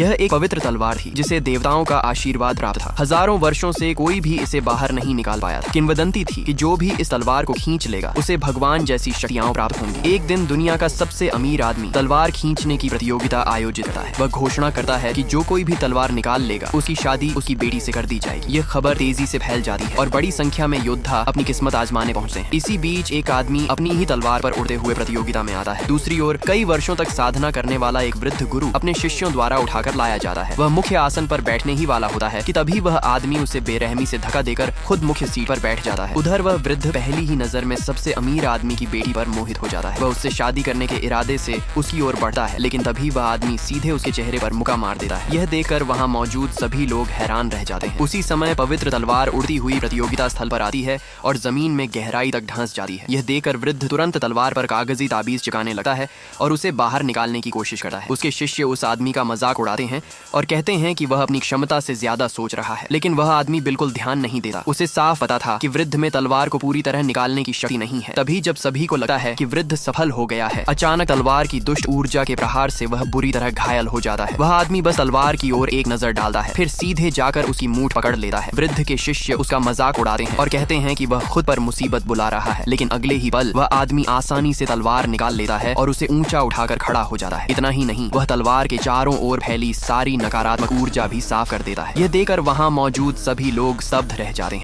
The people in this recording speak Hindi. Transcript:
यह एक पवित्र तलवार थी जिसे देवताओं का आशीर्वाद प्राप्त था। हजारों वर्षों से कोई भी इसे बाहर नहीं निकाल पाया था। किंवदंती थी कि जो भी इस तलवार को खींच लेगा उसे भगवान जैसी शक्तियां प्राप्त होंगी। एक दिन दुनिया का सबसे अमीर आदमी तलवार खींचने की प्रतियोगिता आयोजित करता है। वह घोषणा करता है कि जो कोई भी तलवार निकाल लेगा उसकी शादी उसकी बेटी से कर दी जाएगी। यह खबर तेजी से फैल जाती है और बड़ी संख्या में योद्धा अपनी किस्मत आजमाने पहुंचते हैं। इसी बीच एक आदमी अपनी ही तलवार पर उड़ते हुए प्रतियोगिता में आता है। दूसरी ओर कई वर्षों तक साधना करने वाला एक वृद्ध गुरु अपने शिष्यों द्वारा उठाकर लाया जाता है। वह मुख्य आसन पर बैठने ही वाला होता है कि तभी वह आदमी उसे बेरहमी से धक्का देकर खुद मुख्य सीट पर बैठ जाता है। उधर वह वृद्ध पहली ही नजर में सबसे अमीर आदमी की बेटी पर मोहित हो जाता है। वह उससे शादी करने के इरादे से उसकी ओर बढ़ता है, लेकिन तभी वह आदमी सीधे उसके चेहरे पर मुक्का मार देता है। यह देखकर वहाँ मौजूद सभी लोग हैरान रह जाते हैं। उसी समय पवित्र तलवार उड़ती हुई प्रतियोगिता स्थल पर आती है और जमीन में गहराई तक धंस जाती है। यह देखकर वृद्ध तुरंत तलवार पर कागजी ताबीज चिपकाने लगता है और उसे बाहर निकालने की कोशिश करता है। उसके शिष्य उस आदमी का मजाक उड़ाते हैं और कहते हैं कि वह अपनी क्षमता से ज्यादा सोच रहा है, लेकिन वह आदमी बिल्कुल ध्यान नहीं देता। उसे साफ पता था कि वृद्ध में तलवार को पूरी तरह निकालने की शक्ति नहीं है। तभी जब सभी को लगता है कि वृद्ध सफल हो गया है, अचानक तलवार की दुष्ट ऊर्जा के प्रहार से वह बुरी तरह घायल हो जाता है। वह आदमी बस तलवार की ओर एक नजर डालता है, फिर सीधे जाकर उसकी मूठ पकड़ लेता है। वृद्ध के शिष्य उसका मजाक उड़ाते हैं और कहते हैं कि वह खुद पर मुसीबत बुला रहा है, लेकिन अगले ही पल वह आदमी आसानी से तलवार निकाल लेता है और उसे ऊंचा उठाकर खड़ा हो जाता है। इतना ही नहीं, वह तलवार के चारों ओर फैली सारी नकारात्मक ऊर्जा भी साफ कर देता है। यह देखकर वहां मौजूद सभी लोग स्तब्ध रह जाते हैं।